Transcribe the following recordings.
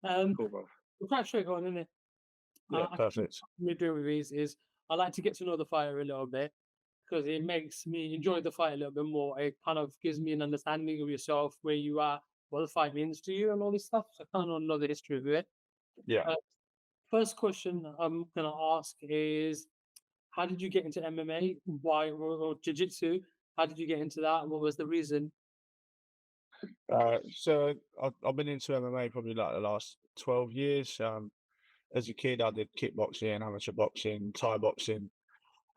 Cool, bro. We're quite straight on, isn't it? Yeah, I think perfect. what we do with these is I like to get to know the fighter a little bit because it makes me enjoy the fight a little bit more. It kind of gives me an understanding of yourself, where you are, what the fight means to you, and all this stuff. So I kind of know the history of it. Yeah. Uh, First question I'm gonna ask is, how did you get into MMA? Why or jiu-jitsu? How did you get into that? What was the reason? So I've been into MMA probably like the last 12 years. As a kid, I did kickboxing, amateur boxing, Thai boxing,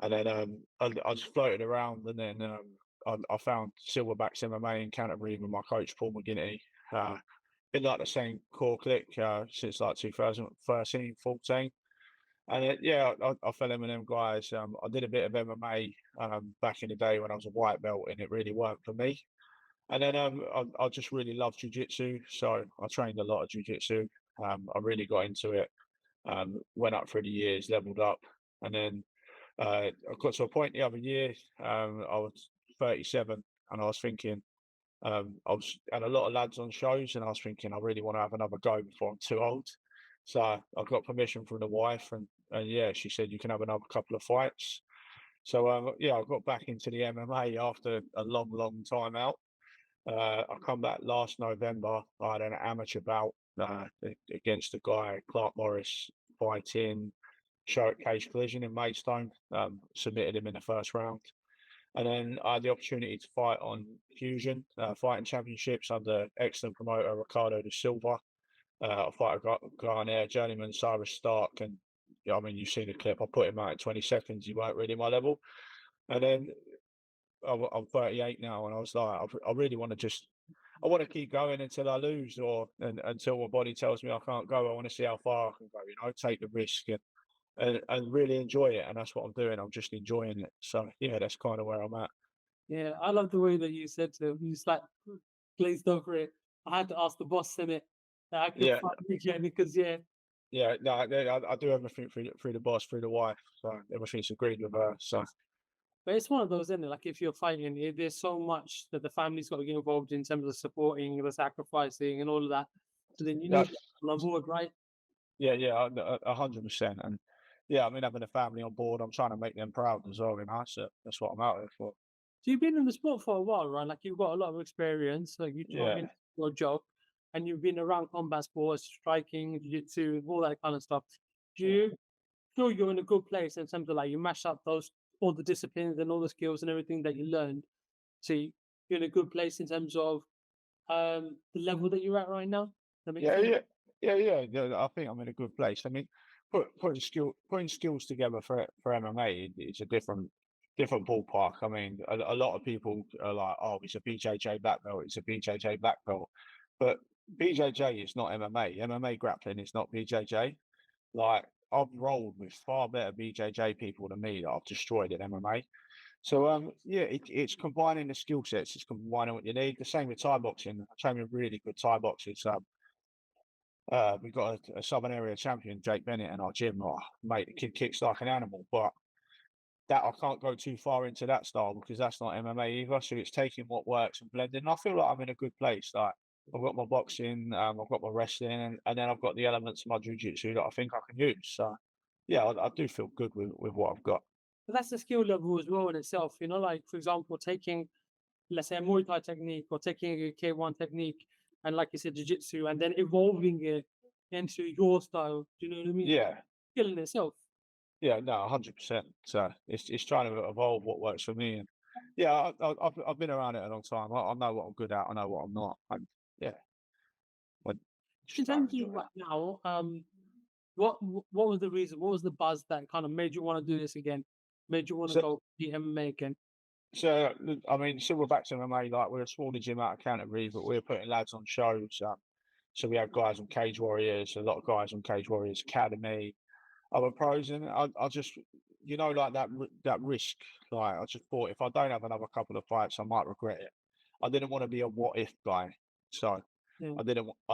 and then I just floated around, and then I found Silverbacks MMA in Canterbury with my coach Paul McGinnity. Uh, been like the same core click since like 2013, 14. And yeah, I fell in with them guys. I did a bit of MMA back in the day when I was a white belt, and it really worked for me. And then I just really love jujitsu, so I trained a lot of jujitsu. I really got into it. Went up through the years, leveled up, and then I got to a point the other year. I was 37, and I was thinking, I was had a lot of lads on shows, and I was thinking I really want to have another go before I'm too old. So I got permission from the wife, and yeah, she said you can have another couple of fights. So yeah, I got back into the MMA after a long, long time out. I come back last November. I had an amateur bout against a guy, Clark Morris, fighting show at Cage Collision in Maidstone. Submitted him in the first round. And then I had the opportunity to fight on Fusion Fighting Championships under excellent promoter Ricardo de Silva. I fight a guy on there, journeyman Cyrus Stark, and yeah, I mean you've seen the clip. I put him out in 20 seconds. He weren't really my level. And then I'm 38 now, and I was like, I really want to just, I want to keep going until I lose, or until my body tells me I can't go. I want to see how far I can go. Take the risk and really enjoy it, and that's what I'm doing. I'm just enjoying it. So yeah, that's kind of where I'm at. Yeah, I love the way that you said to him. He's like glazed over it. I had to ask the boss in it that I could Yeah, fight again because yeah, yeah. No, I do everything through the boss, through the wife. So everything's agreed with her. So but it's one of those, isn't it? Like if you're fighting, there's so much that the family's got to get involved in terms of supporting, the sacrificing, and all of that. So then you no, need people on board, right? yeah, yeah, 100%. And yeah, I mean, having a family on board, I'm trying to make them proud as well. So that's what I'm out here for. So you've been in the sport for a while, right? Like you've got a lot of experience. Like you told me Yeah. your job, and you've been around combat sports, striking, jiu-jitsu, all that kind of stuff. Do you feel you're in a good place in terms of like you mash up those all the disciplines and all the skills and everything that you learned? So you're in a good place in terms of the level that you're at right now. That makes Yeah, sense. yeah, yeah. I think I'm in a good place. I mean, putting skills together for MMA, it's a different ballpark. I mean, a lot of people are like, "Oh, it's a BJJ black belt. It's a BJJ black belt," but BJJ is not MMA. MMA grappling is not BJJ. Like I've rolled with far better BJJ people than me that I've destroyed in MMA. So yeah, it's combining the skill sets. It's combining what you need. The same with Thai boxing. I train with really good Thai boxers. We've got a Southern area champion, Jake Bennett, in our gym. Oh, mate, the kid kicks like an animal, but that I can't go too far into that style because that's not MMA either. So it's taking what works and blending. And I feel like I'm in a good place. Like I've got my boxing, I've got my wrestling, and then I've got the elements of my jiu-jitsu that I think I can use. So yeah, I do feel good with what I've got. But that's the skill level as well in itself. You know, like for example, taking let's say a Muay Thai technique or taking a K1 technique and like you said, jiu-jitsu and then evolving it into your style. Do you know what I mean? Yeah, Skill in itself. yeah, no, 100%. So it's trying to evolve what works for me, and yeah, I've been around it a long time. I know what I'm good at. I know what I'm not. And yeah, I In just try and terms of enjoy it. right now, what was the reason? What was the buzz that kind of made you want to do this again? Made you want to So, go the MMA again? I mean, Silverbacks MMA, like we're a smaller gym out of Canterbury, but we're putting lads on shows. So we have guys on Cage Warriors, a lot of guys on Cage Warriors Academy, other pros, and I just, like that risk. Like I just thought, if I don't have another couple of fights, I might regret it. I didn't want to be a what if guy, so Yeah, I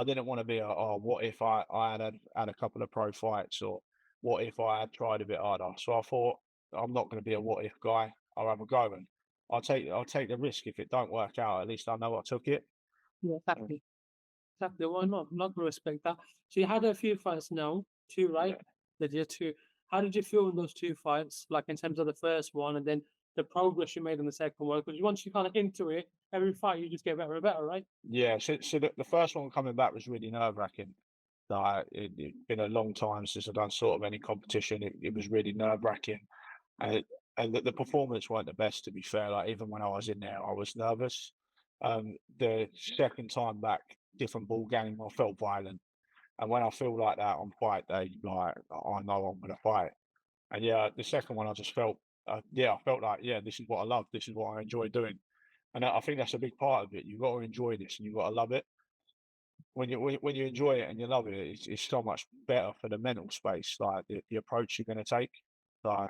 didn't want to be a what if I had a couple of pro fights, or what if I had tried a bit harder. So I thought I'm not going to be a what if guy. I'll have a go, and I'll take the risk. If it don't work out, at least I know I took it. yeah, Mm. exactly. Exactly. Why not? I'm not gonna respect that. So you had a few fights now, two, right? Yeah. That you two. How did you feel in those two fights? Like in terms of the first one, and then the progress you made in the second one? Because once you kind of into it, every fight you just get better and better, right? Yeah, so the first one coming back was really nerve-wracking. Like, it'd been a long time since I've done sort of any competition. It was really nerve-wracking, and the performance weren't the best, to be fair. Like, even when I was in there, I was nervous. The second time back, different ball game, I felt violent, and when I feel like that on fight day, like, I know I'm gonna fight. And yeah, the second one, I just felt, yeah, I felt like, yeah, this is what I love. This is what I enjoy doing. And I think that's a big part of it. You've got to enjoy this and you've got to love it. When you enjoy it and you love it, it's so much better for the mental space, like the approach you're going to take. Like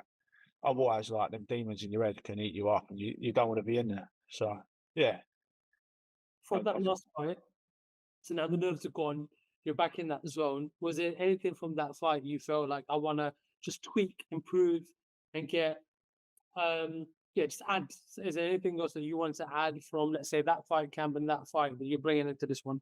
otherwise, like them demons in your head can eat you up, and you don't want to be in there. So yeah, For that last fight, so now the nerves are gone. You're back in that zone. Was there anything from that fight you felt like I want to just tweak, improve, and get yeah, just add. Is there anything else that you want to add from, let's say, that fight camp and that fight that you're bringing into this one?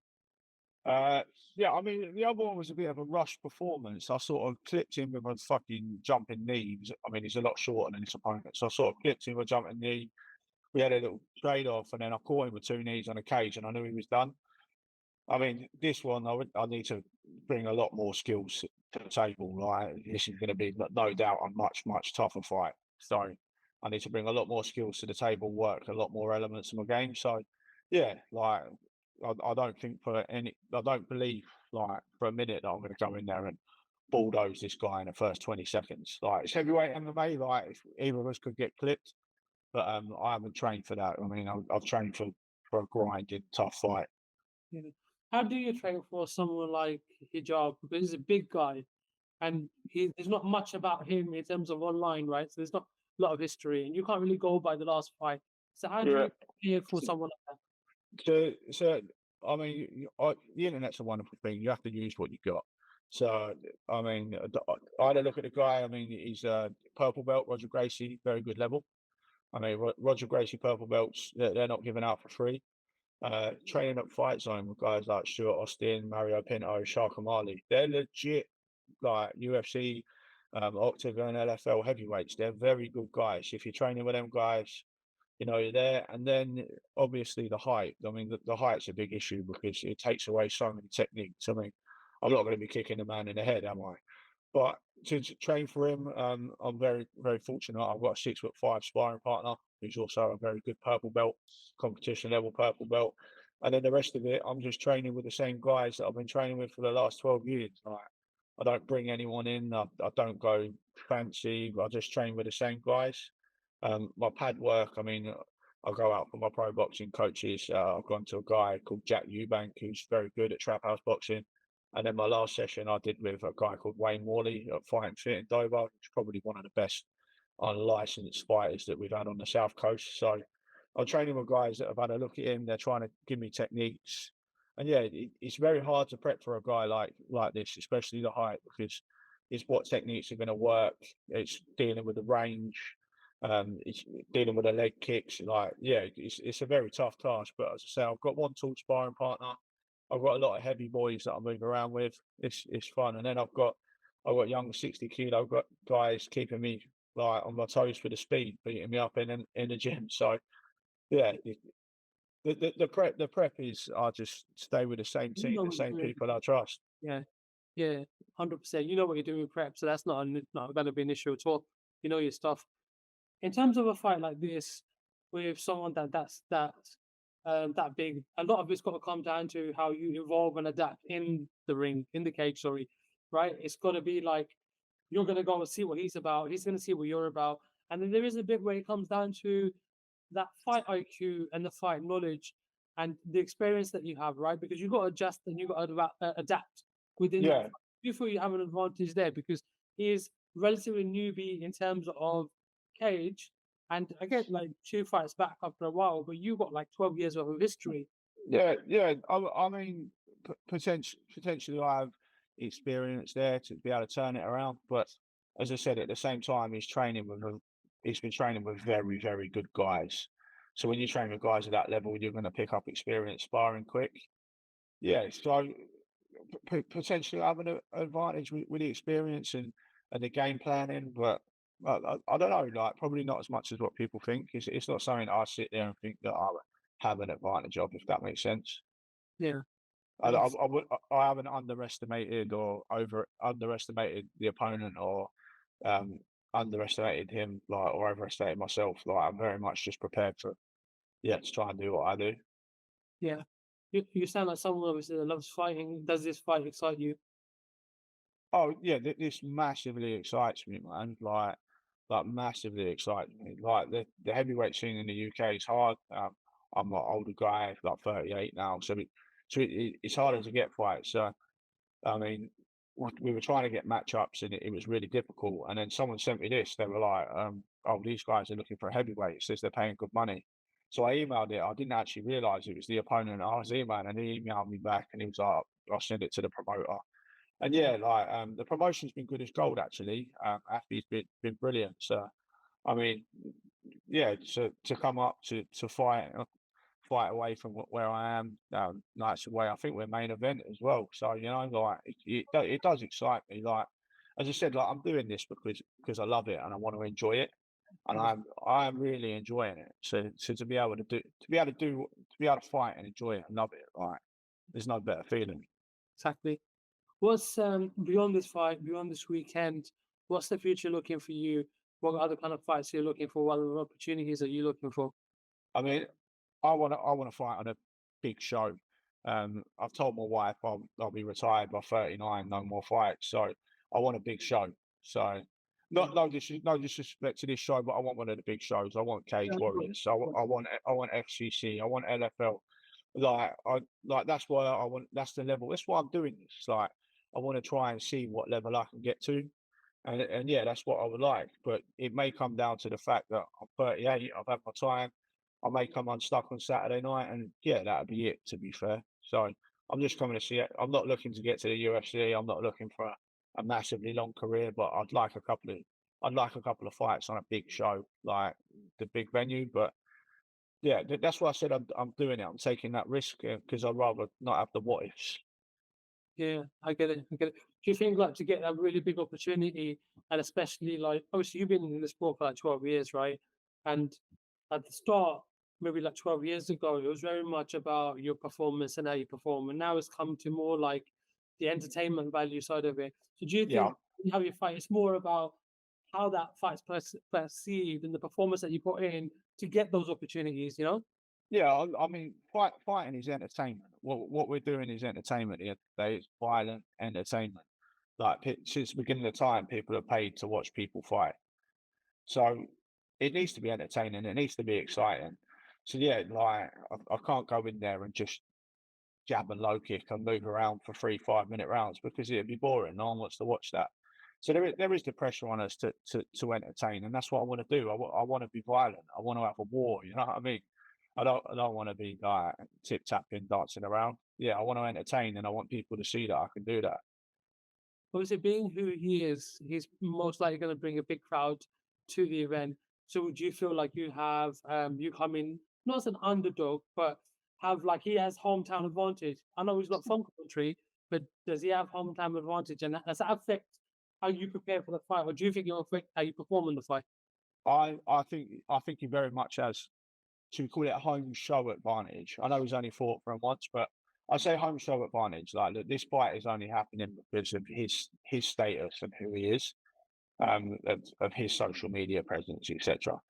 uh, yeah. I mean, the other one was a bit of a rush performance. I sort of clipped him with a fucking jumping knee. I mean, he's a lot shorter than his opponent, so I sort of clipped him with a jumping knee. We had a little trade off, and then I caught him with two knees on a cage, and I knew he was done. I mean, this one, I need to bring a lot more skills to the table. Right, this is going to be no doubt a much tougher fight. So I need to bring a lot more skills to the table, work a lot more elements of my game. So yeah, like I don't think for any, I don't believe like for a minute that I'm going to go in there and bulldoze this guy in the first 20 seconds. Like it's heavyweight MMA. Like if either of us could get clipped, but I haven't trained for that. I mean, I've trained for a grinded, tough fight. Yeah. How do you train for someone like Hijab? Because he's a big guy, and there's not much about him in terms of online, right? So there's not a lot of history, and you can't really go by the last fight. So how do Yeah. you prepare for someone like that? So I mean, the internet's a wonderful thing. You have to use what you got. So I mean, I had a look at the guy. I mean, he's a purple belt, Roger Gracie, very good level. I mean, Roger Gracie purple belts, they're not given out for free. Training at Fight Zone with guys like Stuart Austin, Mario Pinto, Shark O'Malley, they're legit like UFC, Octagon, LFL heavyweights. They're very good guys. If you're training with them guys, you know, you're there. And then obviously the height. I mean, the height's a big issue because it takes away so many techniques. I mean, I'm not going to be kicking a man in the head, am I? But to train for him, I'm very fortunate. I've got a 6'5" sparring partner who's also a very good purple belt, competition level purple belt. And then the rest of it, I'm just training with the same guys that I've been training with for the last 12 years. Like, I don't bring anyone in. I don't go fancy. I just train with the same guys. My pad work, I mean, I go out for my pro boxing coaches. I've gone to a guy called Jack Eubank, who's very good at trap house boxing. And then my last session I did with a guy called Wayne Worley at Fight and Fit in Dover, which is probably one of the best unlicensed fighters that we've had on the South Coast. So I'm training with guys that have had a look at him. They're trying to give me techniques. And yeah, it's very hard to prep for a guy like this, especially the height, because it's what techniques are going to work. It's dealing with the range. It's dealing with the leg kicks. Like, yeah, it's a very tough task. But as I say, I've got one tall sparring partner. I've got a lot of heavy boys that I move around with. It's fun, and then I've got young 60 kilo guys keeping me like on my toes for the speed, beating me up in the gym. So yeah, the prep is I just stay with the same You team, know the what you're same doing. people I trust. Yeah, yeah, 100%. You know what you're doing with prep, so that's not going to be an issue at all. You know your stuff. In terms of a fight like this, with someone that big, a lot of it's got to come down to how you evolve and adapt in the ring, in the cage. Sorry, right? It's got to be like you're going to go and see what he's about. He's going to see what you're about, and then there is a bit where it comes down to that fight IQ and the fight knowledge and the experience that you have, right? Because you've got to adjust and you've got to adapt within that. Yeah, You feel you have an advantage there because he is relatively newbie in terms of cage. And I get like two fights back after a while, but you got like 12 years worth of history. yeah. I mean, potentially I have experience there to be able to turn it around. But as I said, at the same time, he's been training with very good guys. So when you train with guys at that level, you're going to pick up experience sparring quick. Yeah, so potentially having an advantage with the experience and the game planning, but I don't know, like probably not as much as what people think. It's not something I sit there and think that I would have an advantage of, if that makes sense. Yeah, I, makes I, would, I haven't underestimated or over underestimated the opponent or um, underestimated him, like or overestimated myself. Like I'm very much just prepared for to try and do what I do. yeah. You sound like someone obviously that loves fighting. Does this fight excite you? Oh yeah, this massively excites me, man. Like massively excites me. Like the heavyweight scene in the UK is hard. I'm an older guy, like 38 now, it's harder to get fights. So I mean, we were trying to get matchups and it was really difficult. And then someone sent me this. They were like, "Oh, these guys are looking for a heavyweight. It says they're paying good money." So I emailed it. I didn't actually realize it was the opponent I was emailing, and he emailed me back, and he was like, "I'll send it to the promoter." And yeah, like the promotion's been good as gold actually. Athlete's been brilliant. So I mean, yeah, to come up to fight away from where I am, nights away. I think we're main event as well. So like it does excite me. Like as I said, like I'm doing this because I love it and I want to enjoy it, and I'm really enjoying it. So to be able to fight and enjoy it and love it, like there's no better feeling. Exactly. What's beyond this fight, beyond this weekend? What's the future looking for you? What other kind of fights are you looking for? What other opportunities are you looking for? I mean, I wanna fight on a big show. I've told my wife I'll be retired by 39, no more fights. So I want a big show. So Yeah. no disrespect to this show, but I want one of the big shows. I want Cage Warriors. I want FCC. I want LFL. That's why I want. That's the level. That's why I'm doing this. Like I want to try and see what level I can get to. And yeah, that's what I would like. But it may come down to the fact that I'm 38. I've had my time. I may come unstuck on Saturday night, and yeah, that'd be it. To be fair, so I'm just coming to see it. I'm not looking to get to the UFC. I'm not looking for a massively long career, but I'd like a couple of fights on a big show, like the big venue. But yeah, that's why I said I'm doing it. I'm taking that risk because I'd rather not have the what ifs. Yeah, I get it. I get it. Do you think like to get that really big opportunity, and especially like obviously you've been in the sport for like 12 years, right? And at the start, maybe like 12 years ago, it was very much about your performance and how you perform. And now it's come to more like the entertainment value side of it. So do you think Yeah, how you fight, it's more about how that fight's perceived and the performance that you put in to get those opportunities, you know? yeah. I mean, fighting is entertainment. What we're doing is entertainment. At the end of the day, it's violent entertainment. Like since the beginning of time, people are paid to watch people fight. So it needs to be entertaining. It needs to be exciting. So yeah, like I can't go in there and just jab and low kick and move around for 3 5 minute rounds because it'd be boring. No one wants to watch that. So there is the pressure on us to entertain, and that's what I want to do. I want to be violent. I want to have a war. You know what I mean? I don't want to be like tip tapping, dancing around. Yeah, I want to entertain, and I want people to see that I can do that. Obviously, being who he is, he's most likely going to bring a big crowd to the event. So, would you feel like you have you come in not as an underdog, but have like he has hometown advantage? I know he's not from country, but does he have hometown advantage, and does that affect how you prepare for the fight, or do you think it'll affect how you perform in the fight? I think he very much has. Should we call it a home show advantage? I know he's only fought for him once, but I say home show advantage. Like look, this fight is only happening because of his status and who he is, of his social media presence, etc.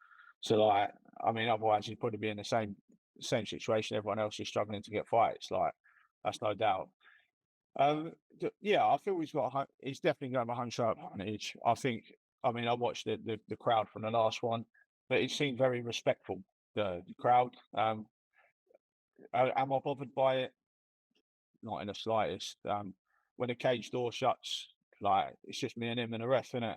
So like, I mean, otherwise he'd probably be in the same situation. Everyone else is struggling to get fights. Like that's no doubt. Yeah, I feel he's definitely going to have a home show advantage. I think. I mean, I watched the crowd from the last one, but it seemed very respectful. The crowd. Am I bothered by it? Not in the slightest. When the cage door shuts, like it's just me and him and the ref, innit?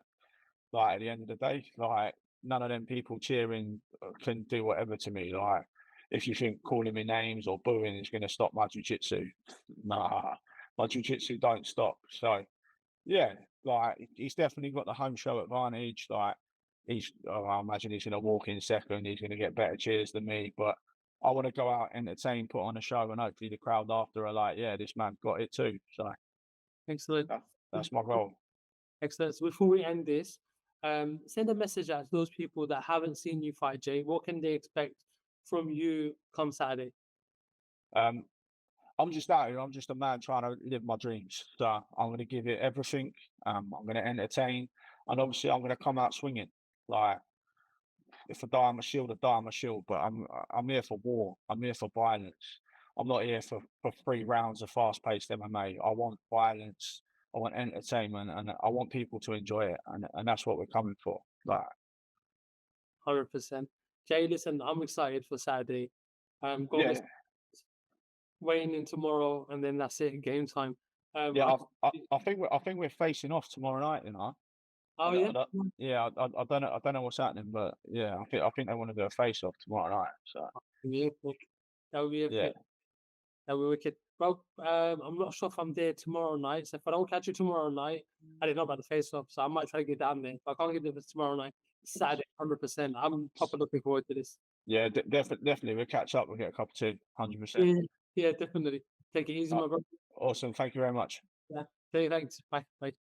Like at the end of the day, like none of them people cheering can do whatever to me. Like if you think calling me names or booing is going to stop my jiu-jitsu, nah, my jiu-jitsu don't stop. So yeah, like he's definitely got the home show advantage. Like I imagine he's going to walk in second. He's going to get better cheers than me, but I want to go out, entertain, put on a show, and hopefully the crowd after are like, yeah, this man got it too. So Excellent. that, that's my goal. Excellent. So before we end this, send a message out to those people that haven't seen you fight, Jay. What can they expect from you come Saturday? Um, I'm just out here. I'm just a man trying to live my dreams. So I'm going to give it everything. I'm going to entertain, and obviously I'm going to come out swinging. Like if I die on my shield, I die on my shield. But I'm here for war. I'm here for violence. I'm not here for 3 rounds of fast-paced MMA. I want violence. I want entertainment, and I want people to enjoy it. And that's what we're coming for. Like 100%. Jay, listen, I'm excited for Saturday. Got yeah, this weighing in tomorrow, and then that's it, game time. yeah. I, I think we're facing off tomorrow night. You know. oh yeah, Yeah, I don't know. I don't know what's happening, but yeah, I think they want to do a face off tomorrow night. So yeah, that would be yeah, epic. That would be wicked. Well, I'm not sure if I'm there tomorrow night. So if I don't catch you tomorrow night, I didn't know about the face off, so I might try to get down there. If I can't get there tomorrow night, Saturday, 100%. I'm proper looking forward to this. yeah, definitely. We'll catch up. We'll get a cup of tea. 100%. Yeah, yeah, definitely. Take it easy, my brother. Awesome. Thank you very much. Yeah. Thanks. Bye. Bye.